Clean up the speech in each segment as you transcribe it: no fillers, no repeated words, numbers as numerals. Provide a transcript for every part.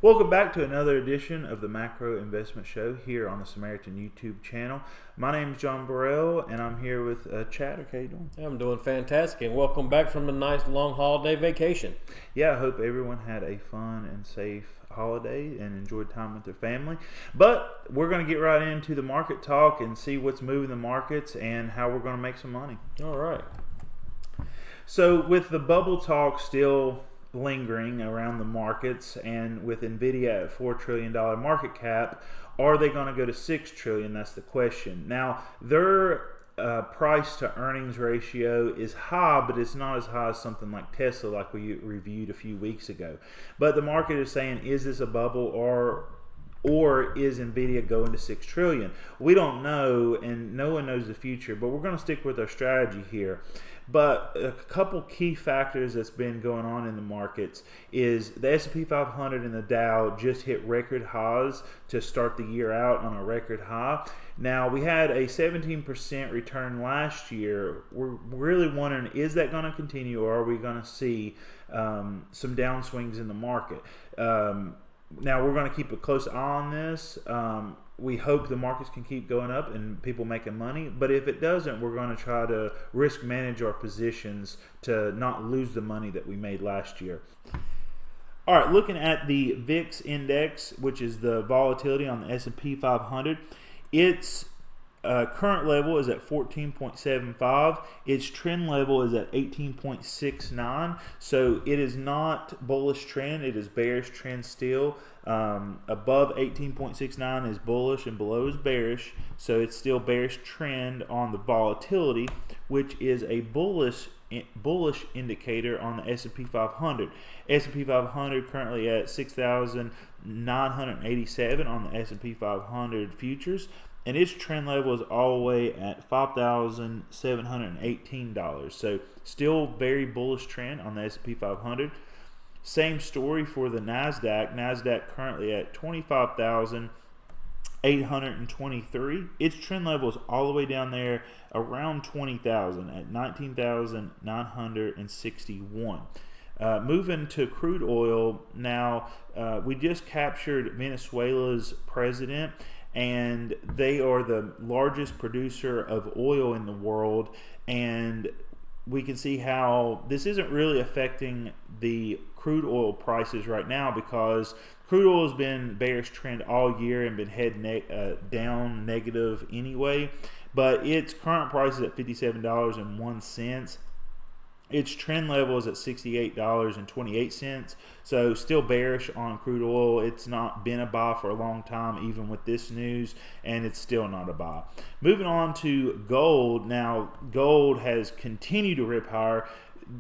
Welcome back to another edition of the Macro Investment Show here on the Samaritan YouTube channel. My name is John Burrell, and I'm here with Chad. Okay, you doing? I'm doing fantastic, and welcome back from a nice long holiday vacation. Yeah, I hope everyone had a fun and safe holiday and enjoyed time with their family. But we're going to get right into the market talk and see what's moving the markets and how we're going to make some money. All right. So with the bubble talk still lingering around the markets, and with Nvidia at $4 trillion market cap, are they going to go to $6 trillion? That's the question. Now, their price to earnings ratio is high, but it's not as high as something like Tesla, like we reviewed a few weeks ago. But the market is saying, is this a bubble, or is Nvidia going to $6 trillion? We don't know, and no one knows the future, but we're going to stick with our strategy here. But a couple key factors that's been going on in the markets is the S&P 500 and the Dow just hit record highs to start the year out on a record high. Now, we had a 17% return last year. We're really wondering, is that going to continue, or are we going to see some downswings in the market? Now, we're going to keep a close eye on this. We hope the markets can keep going up and people making money, but if it doesn't, we're going to try to risk manage our positions to not lose the money that we made last year. All right, looking at the VIX index, which is the volatility on the S&P 500, its current level is at 14.75. Its trend level is at 18.69. So it is not bullish trend. It is bearish trend still. Above 18.69 is bullish and below is bearish. So it's still bearish trend on the volatility, which is a bullish indicator on the S&P 500. S&P 500 currently at 6,987 on the S&P 500 futures. And its trend level is all the way at $5,718. So still very bullish trend on the S&P 500. Same story for the NASDAQ. NASDAQ currently at 25,823. Its trend level is all the way down there around 20,000 at 19,961. Moving to crude oil now, we just captured Venezuela's president, and they are the largest producer of oil in the world, and we can see how this isn't really affecting the crude oil prices right now, because crude oil has been bearish trend all year and been heading down negative anyway, but its current price is at $57.01. Its trend level is at $68.28, so still bearish on crude oil. It's not been a buy for a long time, even with this news, and it's still not a buy. Moving on to gold. Now, gold has continued to rip higher.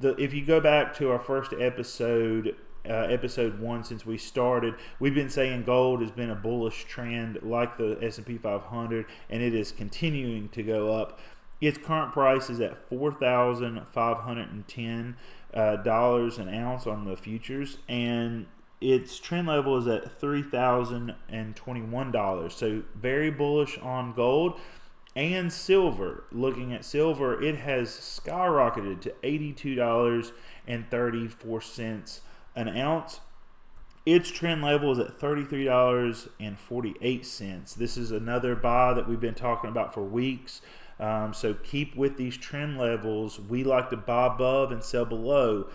If you go back to our first episode, episode 1, since we started, we've been saying gold has been a bullish trend like the S&P 500, and it is continuing to go up. Its current price is at $4,510 an ounce on the futures, and its trend level is at $3,021. So very bullish on gold. And silver. Looking at silver, it has skyrocketed to $82.34 an ounce. Its trend level is at $33.48. This is another buy that we've been talking about for weeks. So keep with these trend levels. We like to buy above and sell below.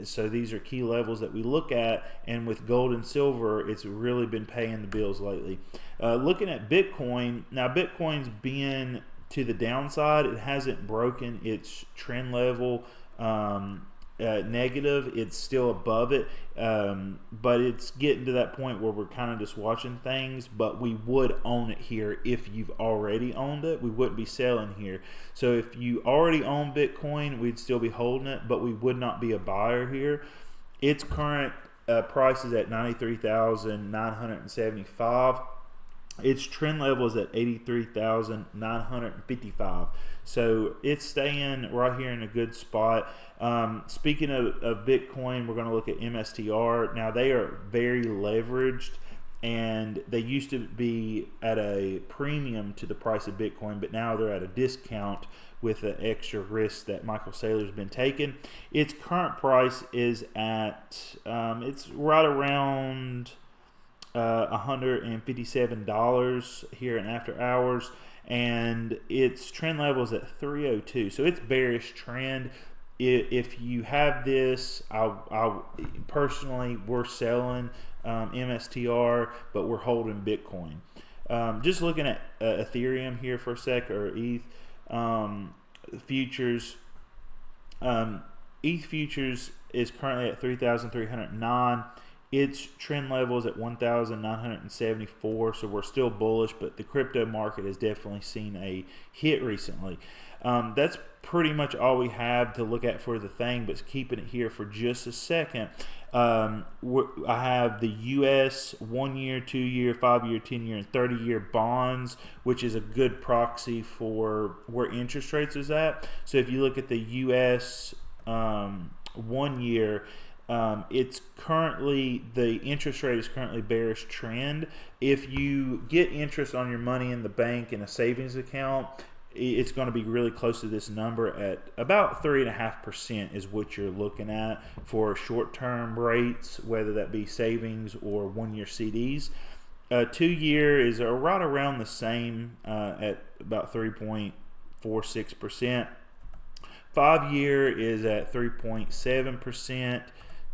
So these are key levels that we look at, and with gold and silver, it's really been paying the bills lately. Looking at Bitcoin, now Bitcoin's been to the downside. It hasn't broken its trend level negative. It's still above it, but it's getting to that point where we're kind of just watching things. But we would own it here if you've already owned it. We wouldn't be selling here. So if you already own Bitcoin, we'd still be holding it, but we would not be a buyer here. Its current price is at 93,975. Its trend level is at 83,955. So it's staying right here in a good spot. Speaking of Bitcoin, we're going to look at MSTR. Now, they are very leveraged, and they used to be at a premium to the price of Bitcoin, but now they're at a discount with the extra risk that Michael Saylor's been taking. Its current price is at it's right around $157 here in after hours, and its trend level is at 302. So it's bearish trend. If you have this, I personally, we're selling MSTR, but we're holding Bitcoin. Just looking at Ethereum here for a sec, or ETH futures. ETH futures is currently at 3,309. Its trend level is at 1,974, so we're still bullish, but the crypto market has definitely seen a hit recently. That's pretty much all we have to look at for the thing, but keeping it here for just a second. I have the U.S. 1 year, 2 year, 5 year, 10 year, and 30 year bonds, which is a good proxy for where interest rates is at. So if you look at the U.S. 1 year, it's currently, the interest rate is currently bearish trend. If you get interest on your money in the bank in a savings account, it's going to be really close to this number at about 3.5% is what you're looking at for short-term rates, whether that be savings or 1 year CDs. 2 year is right around the same at about 3.46%. 5 year is at 3.7%.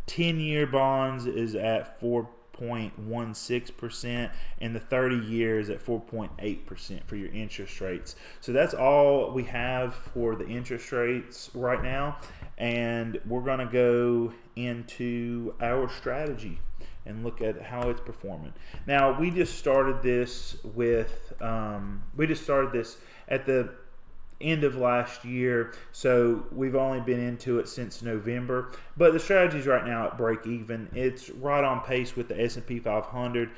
10-year bonds is at 4.16%, and the 30 years at 4.8% for your interest rates. So that's all we have for the interest rates right now, and we're going to go into our strategy and look at how it's performing. Now, we just started this with at the end of last year, so we've only been into it since November, but the strategy is right now at break even. It's right on pace with the S&P 500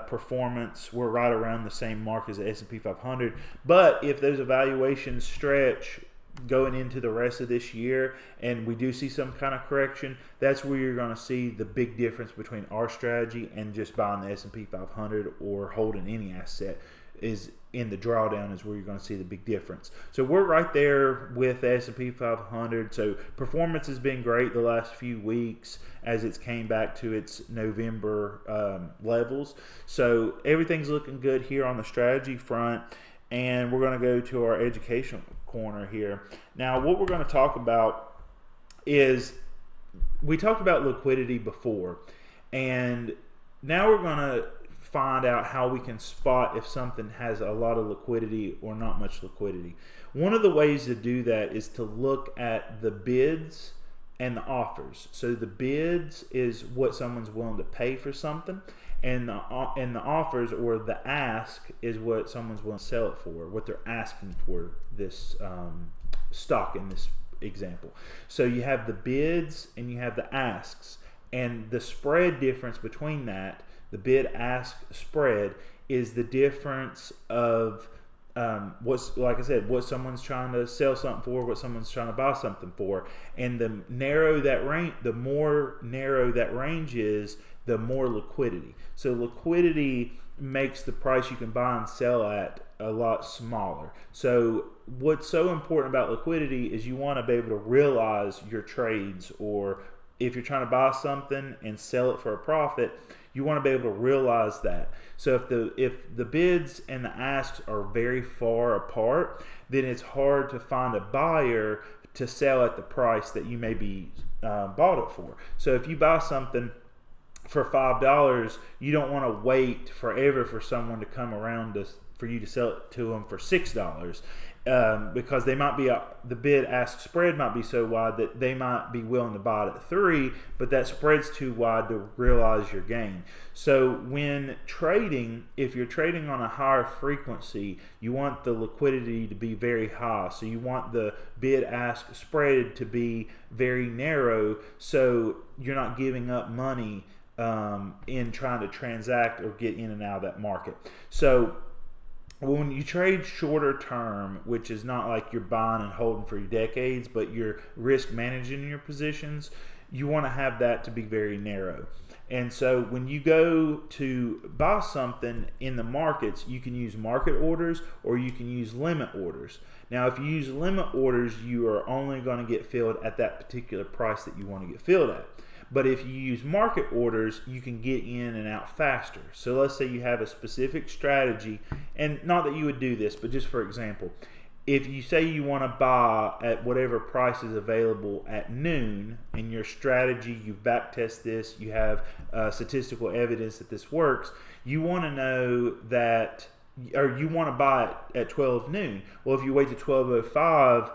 performance. We're right around the same mark as the S&P 500, but if those evaluations stretch going into the rest of this year and we do see some kind of correction, that's where you're going to see the big difference between our strategy and just buying the S&P 500 or holding any asset. Is in the drawdown is where you're going to see the big difference. So we're right there with the S&P 500. So performance has been great the last few weeks as it's came back to its November levels. So everything's looking good here on the strategy front, and we're going to go to our educational corner here. Now, what we're going to talk about is, we talked about liquidity before, and now we're going to find out how we can spot if something has a lot of liquidity or not much liquidity. One of the ways to do that is to look at the bids and the offers. So the bids is what someone's willing to pay for something, and the offers, or the ask, is what someone's willing to sell it for, what they're asking for this stock in this example. So you have the bids and you have the asks, and the spread difference between that, the bid-ask spread, is the difference of like I said, what someone's trying to sell something for, what someone's trying to buy something for, and the narrow that range, the more narrow that range is, the more liquidity. So liquidity makes the price you can buy and sell at a lot smaller. So what's so important about liquidity is you want to be able to realize your trades, or if you're trying to buy something and sell it for a profit, you want to be able to realize that. So if the bids and the asks are very far apart, then it's hard to find a buyer to sell at the price that you may be bought it for. So if you buy something for $5, you don't want to wait forever for someone to come around for you to sell it to them for $6. Because they might be the bid-ask spread might be so wide that they might be willing to buy it at $3, but that spread's too wide to realize your gain. So when trading, if you're trading on a higher frequency, you want the liquidity to be very high. So you want the bid-ask spread to be very narrow, so you're not giving up money in trying to transact or get in and out of that market. So when you trade shorter term, which is not like you're buying and holding for decades, but you're risk managing your positions, you want to have that to be very narrow. And so when you go to buy something in the markets, you can use market orders or you can use limit orders. Now, if you use limit orders, you are only going to get filled at that particular price that you want to get filled at. But if you use market orders, you can get in and out faster. So let's say you have a specific strategy, and not that you would do this, but just for example, if you say you want to buy at whatever price is available at noon, in your strategy, you backtest this, you have statistical evidence that this works, you want to know that, or you want to buy it at 12 noon. Well, if you wait to 12:05,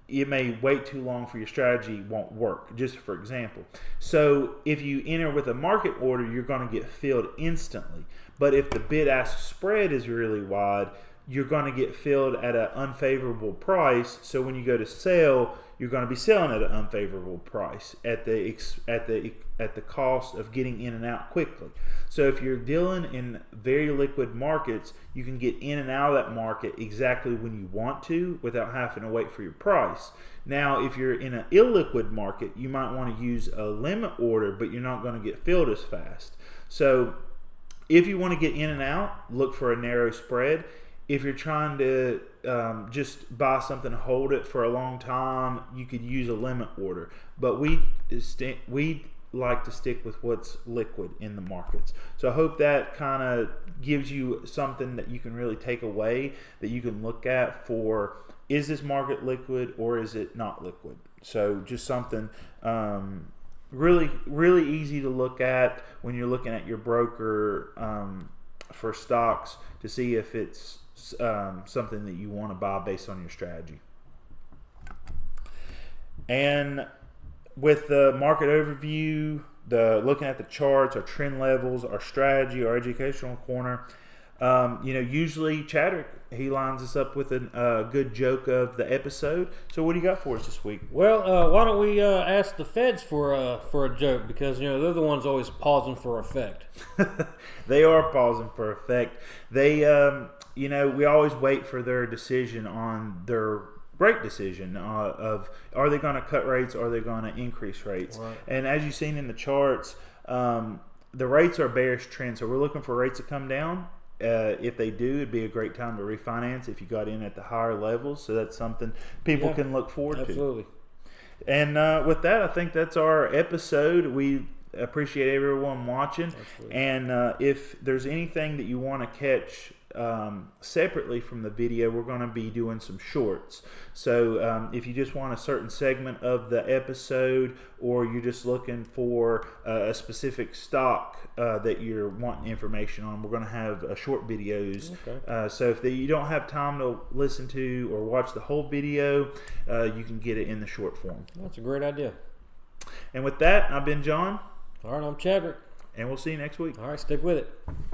it may wait too long for your strategy, won't work, just for example. So if you enter with a market order, you're going to get filled instantly. But if the bid-ask spread is really wide, you're going to get filled at an unfavorable price. So when you go to sell, you're going to be selling at an unfavorable price at the cost of getting in and out quickly. So if you're dealing in very liquid markets, you can get in and out of that market exactly when you want to without having to wait for your price. Now, if you're in an illiquid market, you might want to use a limit order, but you're not going to get filled as fast. So if you want to get in and out, look for a narrow spread. If you're trying to just buy something, hold it for a long time, you could use a limit order. But we like to stick with what's liquid in the markets. So I hope that kind of gives you something that you can really take away, that you can look at for, is this market liquid or is it not liquid? So just something really, really easy to look at when you're looking at your broker for stocks to see if it's something that you want to buy based on your strategy. And with the market overview, the looking at the charts, our trend levels, our strategy, our educational corner, usually Chadwick, he lines us up with a good joke of the episode. So what do you got for us this week? Well, why don't we ask the feds for a joke, because they're the ones always pausing for effect. They are pausing for effect. They we always wait for their decision on their rate decision of, are they going to cut rates, or are they going to increase rates? Right. And as you've seen in the charts, the rates are bearish trend, so we're looking for rates to come down. If they do, it'd be a great time to refinance if you got in at the higher levels. So that's something people can look forward to. Absolutely. And with that, I think that's our episode. We appreciate everyone watching. Absolutely. And if there's anything that you want to catch separately from the video, we're going to be doing some shorts. So if you just want a certain segment of the episode, or you're just looking for a specific stock that you're wanting information on, we're going to have short videos. Okay. So if you don't have time to listen to or watch the whole video, you can get it in the short form. That's a great idea. And with that, I've been John. All right, I'm Chadwick. And we'll see you next week. All right, stick with it.